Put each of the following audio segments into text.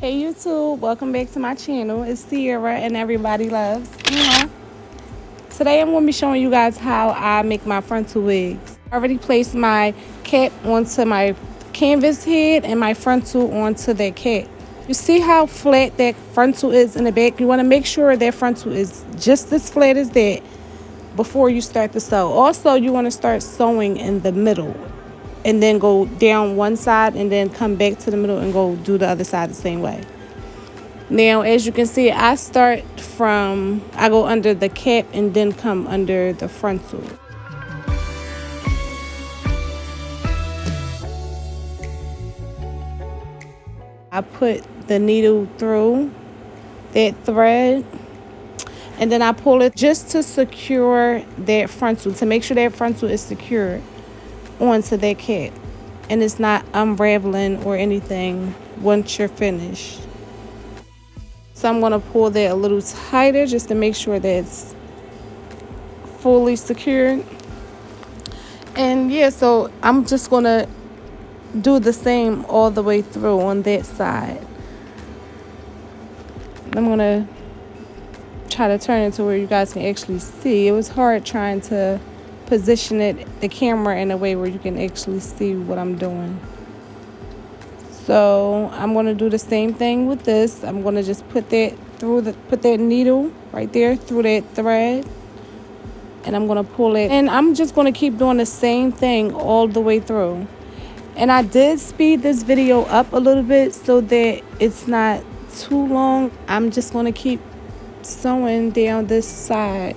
Hey YouTube, welcome back to my channel. It's Sierra and everybody loves. Today I'm going to be showing you guys how I make my frontal wigs. I already placed my cap onto my canvas head and my frontal onto that cap. You see how flat that frontal is in the back? You want to make sure that frontal is just as flat as that before you start to sew. Also, you want to start sewing in the middle and then go down one side and then come back to the middle and go do the other side the same way. Now, as you can see, I go under the cap and then come under the frontal. I put the needle through that thread and then I pull it just to secure that frontal, to make sure that frontal is secured onto that cap and it's not unraveling or anything once you're finished. So I'm going to pull that a little tighter just to make sure that it's fully secured. And yeah, so I'm just going to do the same all the way through on that side. I'm going to try to turn it to where you guys can actually see. It was hard trying to position the camera in a way where you can actually see what I'm doing. So I'm going to do the same thing with this. I'm going to just put that needle right there through that thread, and I'm going to pull it, and I'm just going to keep doing the same thing all the way through. And I did speed this video up a little bit so that it's not too long. I'm just going to keep sewing down this side.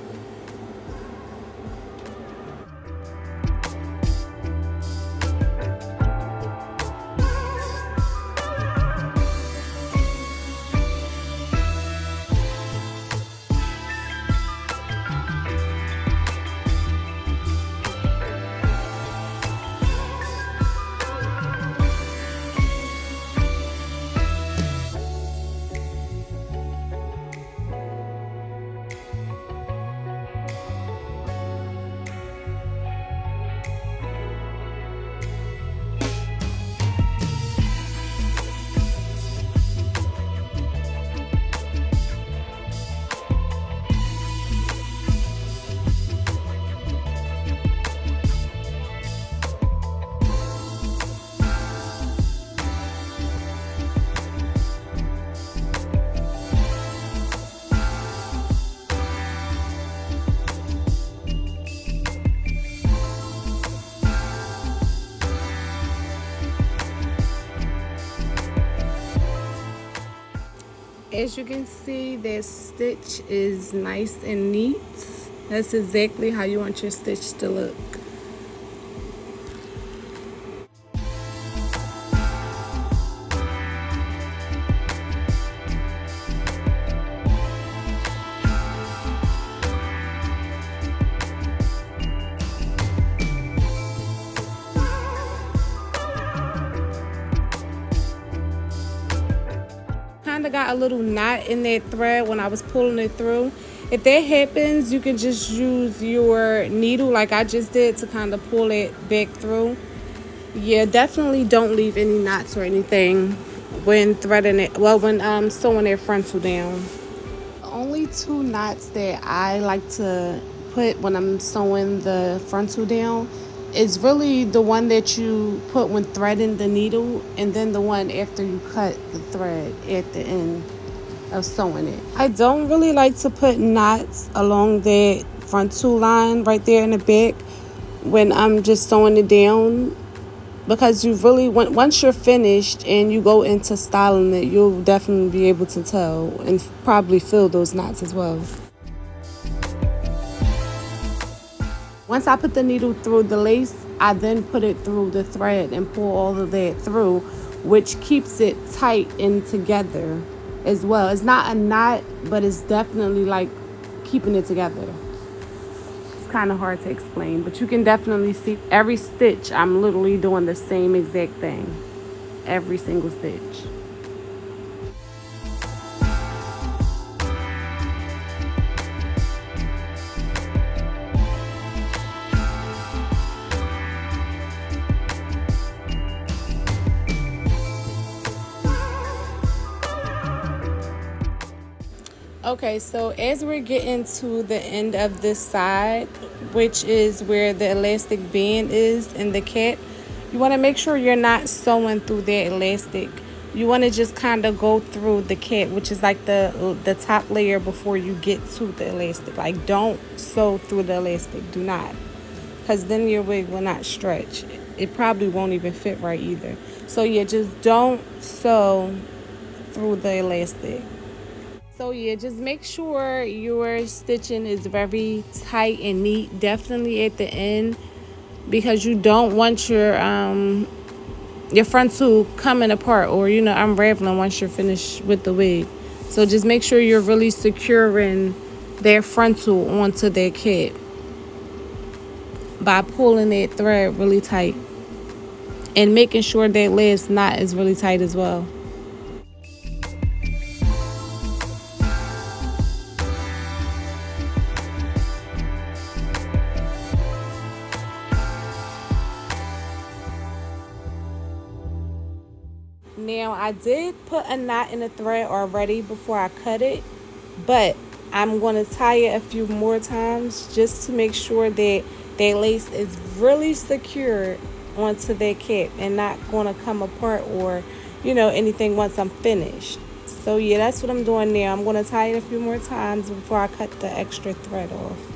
As you can see, that stitch is nice and neat. That's exactly how you want your stitch to look. Kind of got a little knot in that thread when I was pulling it through. If that happens, you can just use your needle like I just did to kind of pull it back through. Yeah, definitely don't leave any knots or anything when threading it, when sewing that frontal down. The only two knots that I like to put when I'm sewing the frontal down is really the one that you put when threading the needle, and then the one after you cut the thread at the end of sewing it. I don't really like to put knots along that frontal line right there in the back when I'm just sewing it down, because you really, once you're finished and you go into styling it, you'll definitely be able to tell and probably feel those knots as well. Once I put the needle through the lace, I then put it through the thread and pull all of that through, which keeps it tight and together as well. It's not a knot, but it's definitely like keeping it together. It's kind of hard to explain, but you can definitely see every stitch. I'm literally doing the same exact thing, every single stitch. Okay, so as we're getting to the end of this side, which is where the elastic band is in the cap, you want to make sure you're not sewing through that elastic. You want to just kind of go through the cap, which is like the top layer before you get to the elastic. Like, don't sew through the elastic. Do not, because then your wig will not stretch. It probably won't even fit right either. So yeah, just don't sew through the elastic. So yeah, just make sure your stitching is very tight and neat, definitely at the end, because you don't want your frontal coming apart or unraveling once you're finished with the wig. So just make sure you're really securing their frontal onto their cap by pulling that thread really tight and making sure that last knot is really tight as well. Now, I did put a knot in the thread already before I cut it, but I'm going to tie it a few more times just to make sure that that lace is really secure onto that cap and not going to come apart or, anything once I'm finished. So, yeah, that's what I'm doing now. I'm going to tie it a few more times before I cut the extra thread off.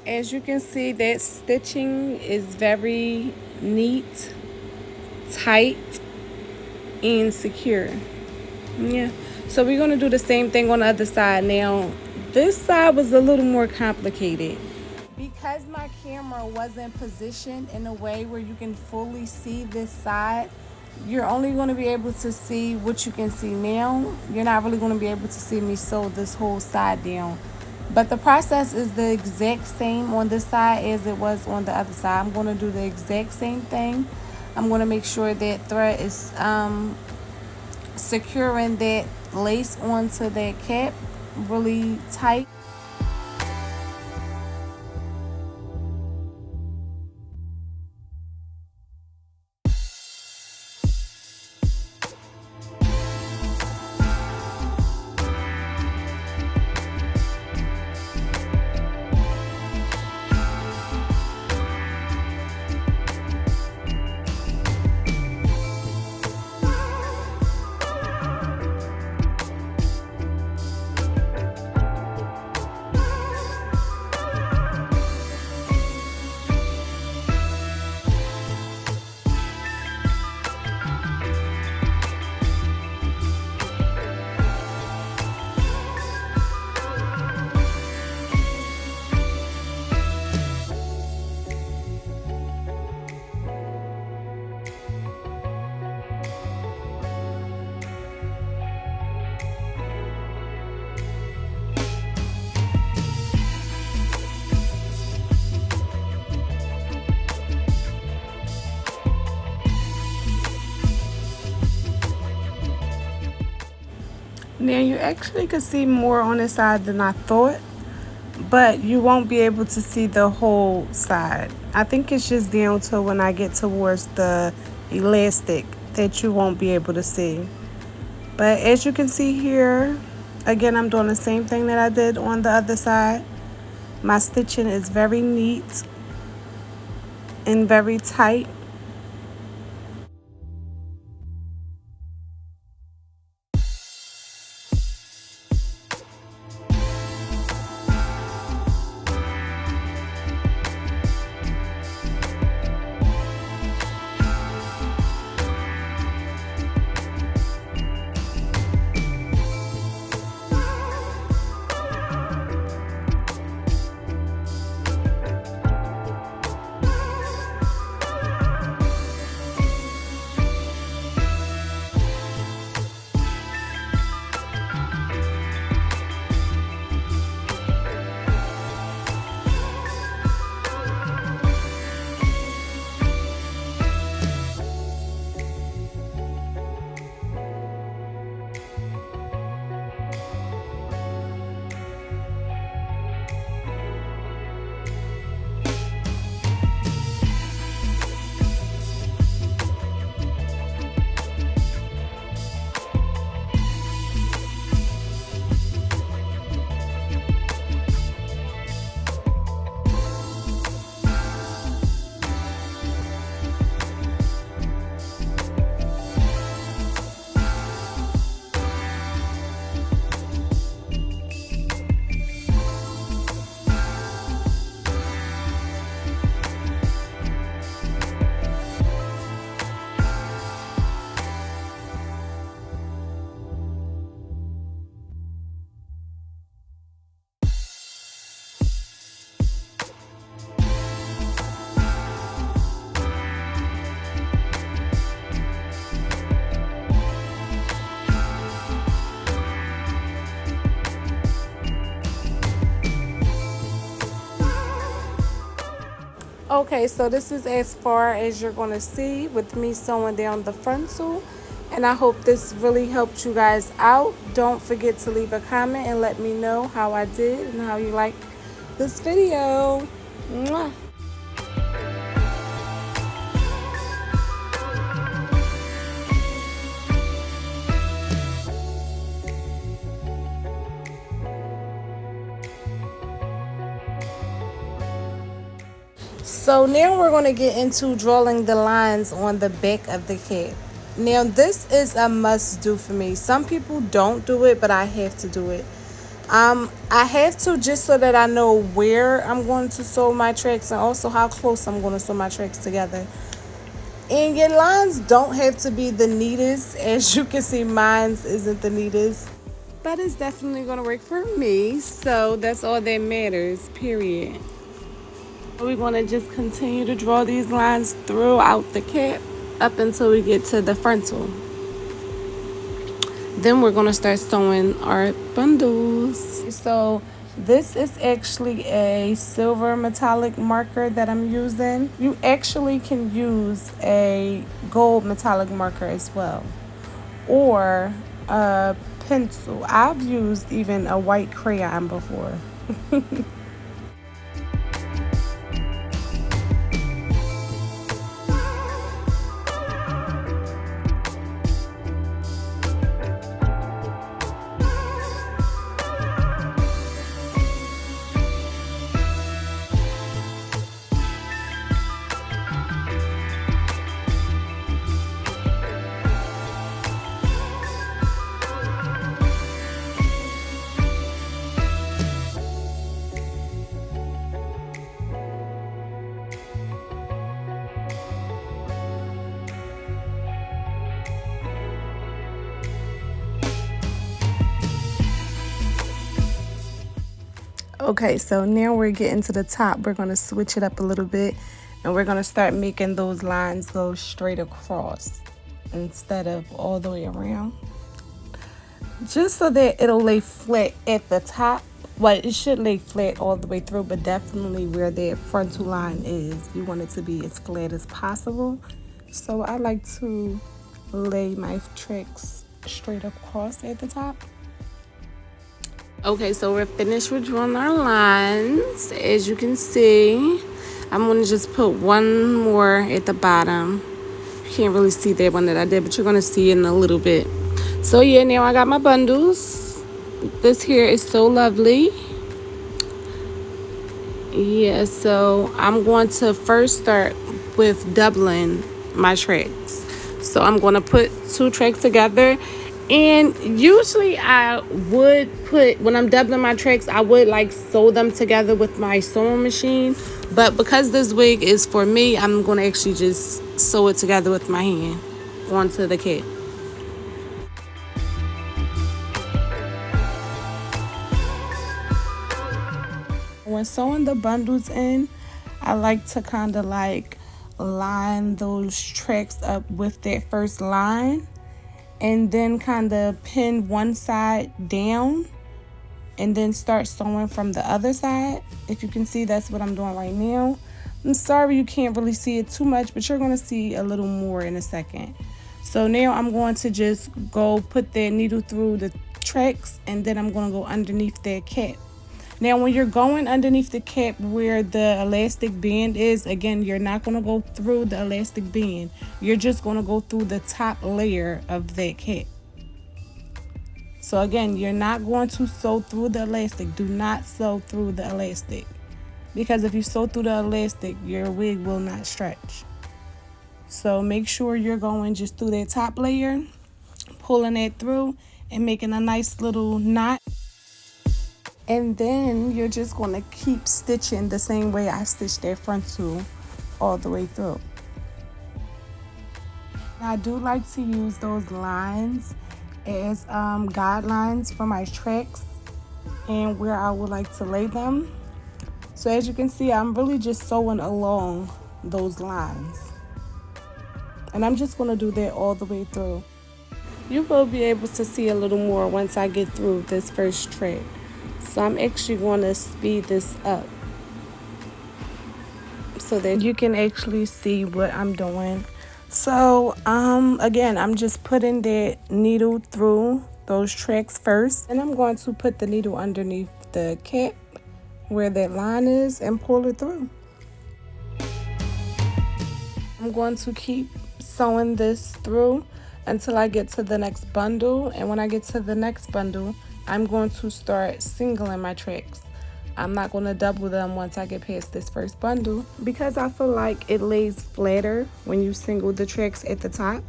As you can see, that stitching is very neat, tight, and secure. Yeah. So we're going to do the same thing on the other side. Now, this side was a little more complicated. Because my camera wasn't positioned in a way where you can fully see this side, you're only going to be able to see what you can see now. You're not really going to be able to see me sew this whole side down. But the process is the exact same on this side as it was on the other side. I'm going to do the exact same thing. I'm going to make sure that thread is securing that lace onto that cap really tight. Now you actually could see more on this side than I thought, but you won't be able to see the whole side. I think it's just down to when I get towards the elastic that you won't be able to see. But as you can see here, again, I'm doing the same thing that I did on the other side. My stitching is very neat and very tight. Okay, so this is as far as you're going to see with me sewing down the frontal. And I hope this really helped you guys out. Don't forget to leave a comment and let me know how I did and how you like this video. Mwah. So now we're going to get into drawing the lines on the back of the cap. Now this is a must do for me. Some people don't do it, but I have to do it. I have to, just so that I know where I'm going to sew my tracks and also how close I'm going to sew my tracks together. And your lines don't have to be the neatest. As you can see, mine's isn't the neatest, but it's definitely going to work for me. So that's all that matters, period. We're going to just continue to draw these lines throughout the cap up until we get to the frontal. Then we're going to start sewing our bundles. So this is actually a silver metallic marker that I'm using. You actually can use a gold metallic marker as well, or a pencil. I've used even a white crayon before. Okay, so now we're getting to the top. We're going to switch it up a little bit, and we're going to start making those lines go straight across instead of all the way around, just so that it'll lay flat at the top. Well, it should lay flat all the way through, but definitely where that frontal line is, you want it to be as flat as possible. So I like to lay my tracks straight across at the top. Okay, so we're finished with drawing our lines. As you can see, I'm going to just put one more at the bottom. You can't really see that one that I did, but you're going to see it in a little bit. So yeah, now I got my bundles. This here is so lovely. Yeah, so I'm going to first start with doubling my tracks. So I'm going to put two tracks together. And usually I would put, when I'm doubling my tracks, I would like sew them together with my sewing machine. But because this wig is for me, I'm going to actually just sew it together with my hand onto the cap. When sewing the bundles in, I like to kind of like line those tracks up with that first line, and then kind of pin one side down and then start sewing from the other side. If you can see, that's what I'm doing right now. I'm sorry you can't really see it too much, but you're going to see a little more in a second. So now I'm going to just go put that needle through the tracks, and then I'm going to go underneath that cap. Now when you're going underneath the cap where the elastic band is, again, you're not going to go through the elastic band. You're just going to go through the top layer of that cap. So again, you're not going to sew through the elastic. Do not sew through the elastic, because if you sew through the elastic, your wig will not stretch. So make sure you're going just through that top layer, pulling it through and making a nice little knot. And then you're just going to keep stitching the same way I stitched that frontal all the way through. I do like to use those lines as guidelines for my tracks and where I would like to lay them. So as you can see, I'm really just sewing along those lines. And I'm just going to do that all the way through. You will be able to see a little more once I get through this first track. So I'm actually going to speed this up so that you can actually see what I'm doing. So again, I'm just putting the needle through those tracks first, and I'm going to put the needle underneath the cap where that line is and pull it through. I'm going to keep sewing this through until I get to the next bundle, and when I get to the next bundle, I'm going to start singling my tracks. I'm not going to double them once I get past this first bundle because I feel like it lays flatter when you single the tracks at the top.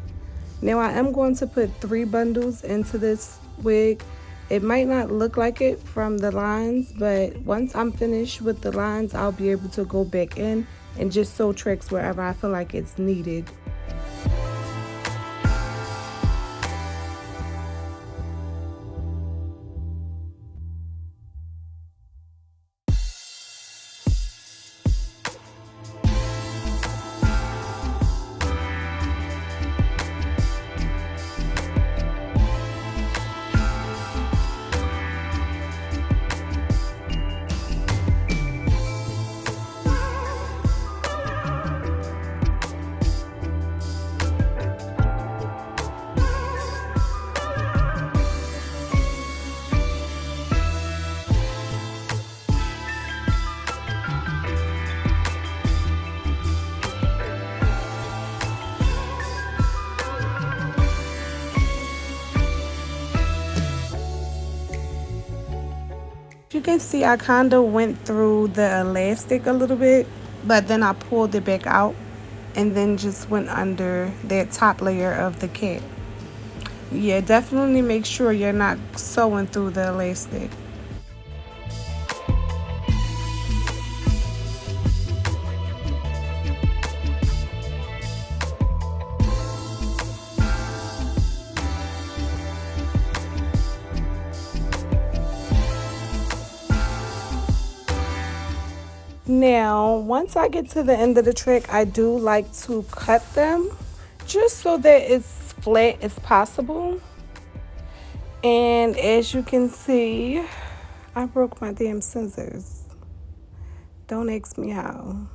Now I am going to put 3 bundles into this wig. It might not look like it from the lines, but once I'm finished with the lines, I'll be able to go back in and just sew tracks wherever I feel like it's needed. You can see I kind of went through the elastic a little bit, but then I pulled it back out and then just went under that top layer of the cap. Yeah, definitely make sure you're not sewing through the elastic. Now, once I get to the end of the trick, I do like to cut them just so that it's flat as possible. And as you can see, I broke my damn scissors. Don't ask me how.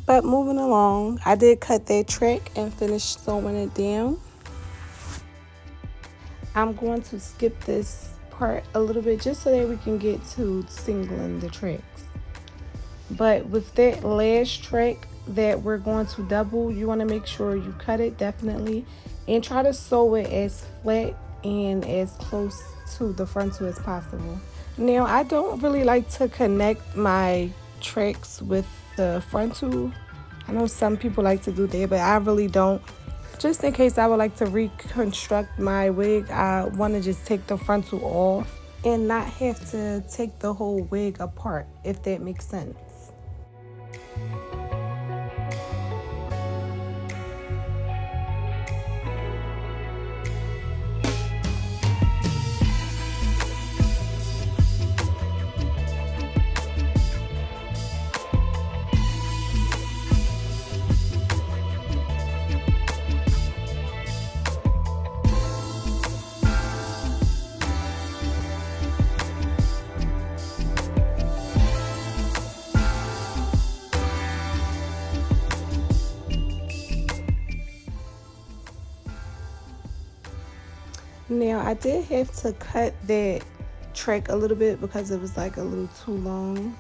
But moving along, I did cut that track and finish sewing it down. I'm going to skip this part a little bit just so that we can get to singling the tracks. But with that last track that we're going to double, you want to make sure you cut it definitely and try to sew it as flat and as close to the frontal as possible. Now, I don't really like to connect my tracks with the frontal. I know some people like to do that, but I really don't. Just in case I would like to reconstruct my wig, I want to just take the frontal off and not have to take the whole wig apart, if that makes sense. Now, I did have to cut that track a little bit because it was like a little too long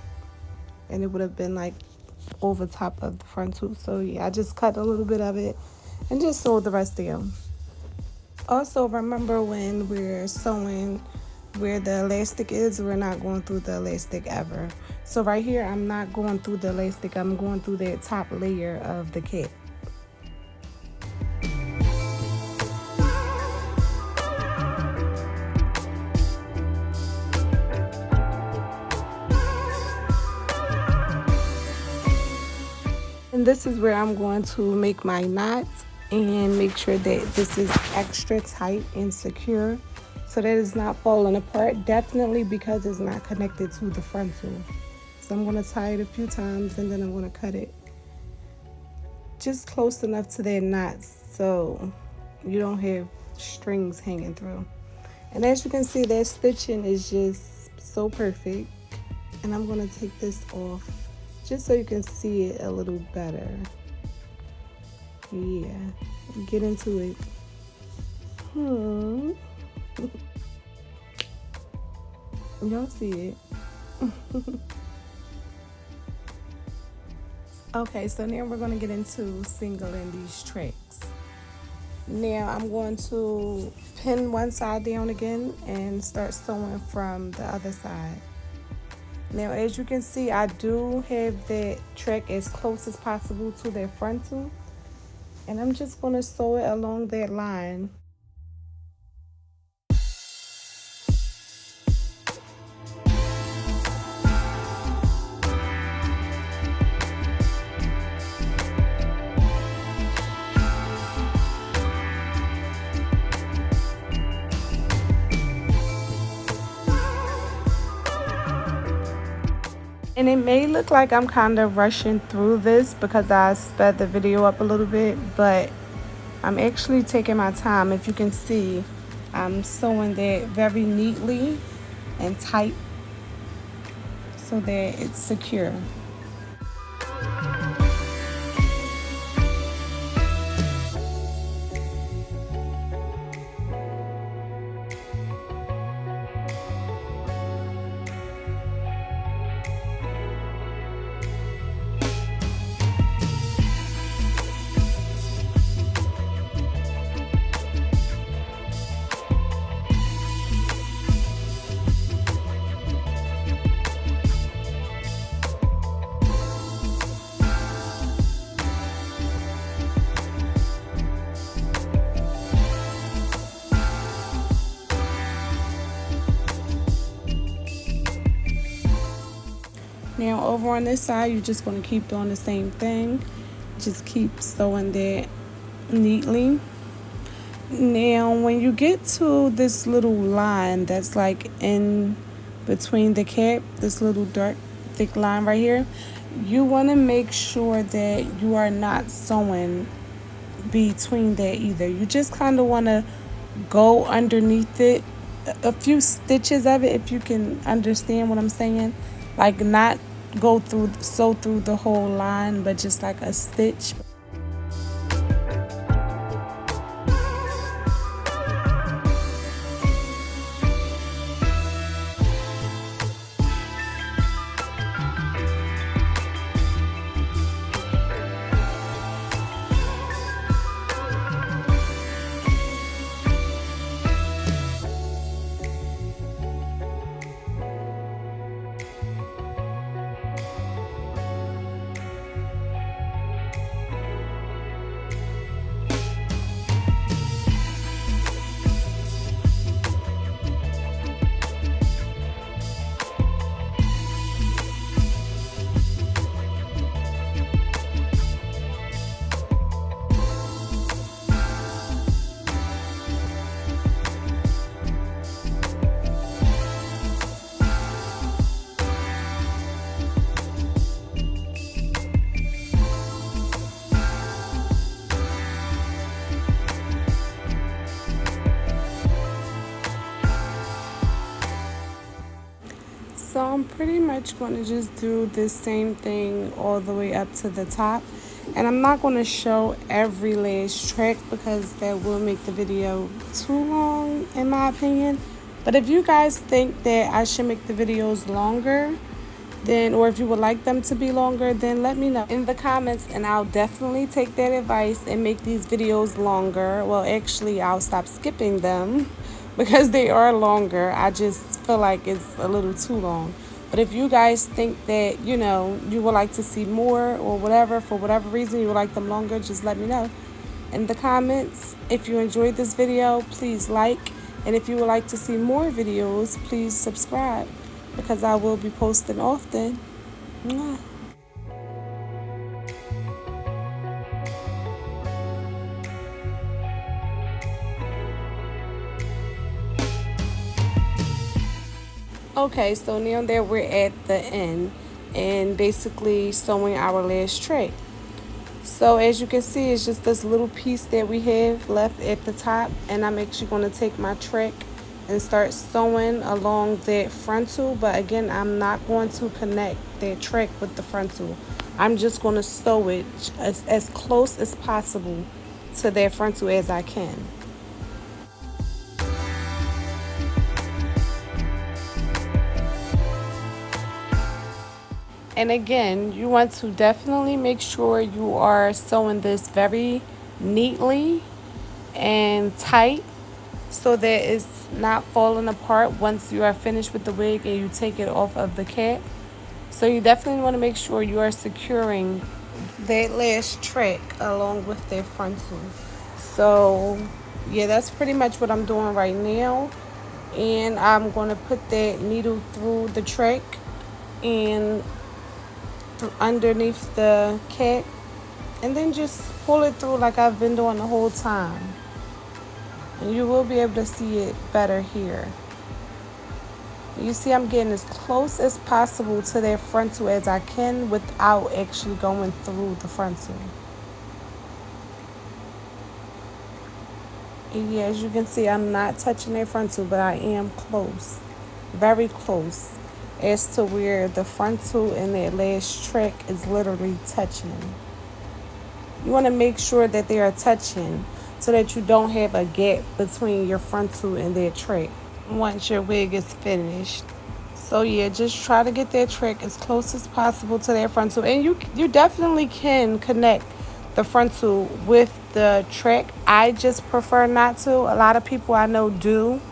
and it would have been like over top of the frontal. So yeah, I just cut a little bit of it and just sewed the rest down. Also, remember when we're sewing where the elastic is, we're not going through the elastic ever. So right here, I'm not going through the elastic, I'm going through that top layer of the cap. And this is where I'm going to make my knot and make sure that this is extra tight and secure so that it's not falling apart, definitely because it's not connected to the frontal. So I'm going to tie it a few times and then I'm going to cut it just close enough to that knot so you don't have strings hanging through. And as you can see, that stitching is just so perfect. And I'm going to take this off just so you can see it a little better. Yeah, get into it. Y'all see it. Okay, so now we're going to get into singling these tracks. Now I'm going to pin one side down again and start sewing from the other side. Now as you can see, I do have that track as close as possible to that frontal, and I'm just going to sew it along that line. And it may look like I'm kind of rushing through this because I sped the video up a little bit, but I'm actually taking my time. If you can see, I'm sewing that very neatly and tight so that it's secure. Now over on this side, you're just going to keep doing the same thing. Just keep sewing that neatly. Now when you get to this little line that's like in between the cap, this little dark thick line right here, you want to make sure that you are not sewing between that either. You just kind of want to go underneath it a few stitches of it, if you can understand what I'm saying. Like not sew through the whole line, but just like a stitch. So I'm pretty much going to just do this same thing all the way up to the top. And I'm not going to show every last track because that will make the video too long in my opinion. But if you guys think that I should make the videos longer, then, or if you would like them to be longer, then let me know in the comments and I'll definitely take that advice and make these videos longer. Well, actually, I'll stop skipping them because they are longer. I just feel like it's a little too long. But if you guys think that, you know, you would like to see more or whatever, for whatever reason you would like them longer, just let me know in the comments. If you enjoyed this video, please like. And if you would like to see more videos, please subscribe because I will be posting often. Mwah. Okay, so now that we're at the end and basically sewing our last tray. So as you can see, it's just this little piece that we have left at the top, and I'm actually going to take my track and start sewing along that frontal. But again, I'm not going to connect that track with the frontal. I'm just going to sew it as close as possible to that frontal as I can. And again, you want to definitely make sure you are sewing this very neatly and tight so that it's not falling apart once you are finished with the wig and you take it off of the cap. So you definitely want to make sure you are securing that last track along with that frontal. So yeah, that's pretty much what I'm doing right now. And I'm going to put that needle through the track and underneath the cap, and then just pull it through like I've been doing the whole time. And you will be able to see it better here. You see I'm getting as close as possible to that frontal as I can without actually going through the frontal. And yeah, as you can see, I'm not touching that frontal, but I am close, very close, as to where the frontal and that last track is literally touching. You want to make sure that they are touching so that you don't have a gap between your frontal and that track once your wig is finished. So yeah, just try to get that track as close as possible to that frontal. And you definitely can connect the frontal with the track. I just prefer not to. A lot of people I know do.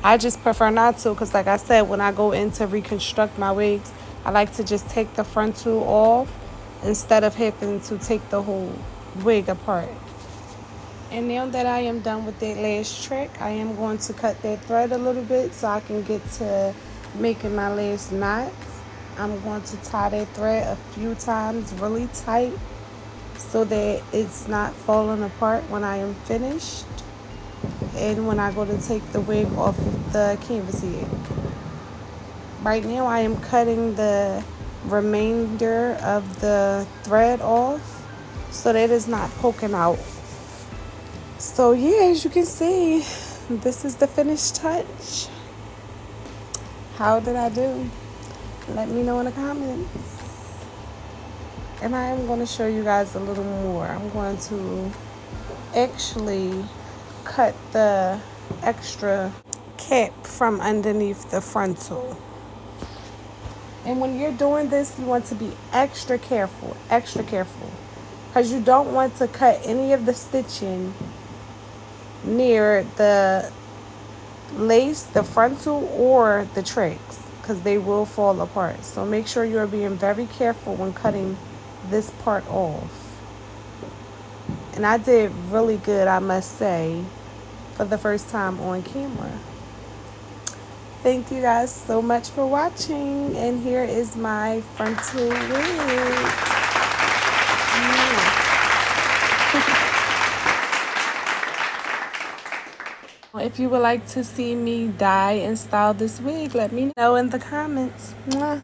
I just prefer not to because like I said, when I go in to reconstruct my wigs, I like to just take the frontal off instead of having to take the whole wig apart. And now that I am done with that last track, I am going to cut that thread a little bit so I can get to making my last knots. I'm going to tie that thread a few times really tight so that it's not falling apart when I am finished and when I go to take the wig off of the canvas head. Right now I am cutting the remainder of the thread off so that it's not poking out. So yeah, as you can see, this is the finished touch. How did I do? Let me know in the comments. And I am going to show you guys a little more. I'm going to actually cut the extra cap from underneath the frontal. And when you're doing this, you want to be extra careful, because you don't want to cut any of the stitching near the lace, the frontal, or the tracks, because they will fall apart. So make sure you're being very careful when cutting this part off. And I did really good, I must say, for the first time on camera. Thank you guys so much for watching, and here is my frontal wig. If you would like to see me dye and style this wig, let me know in the comments. Mwah.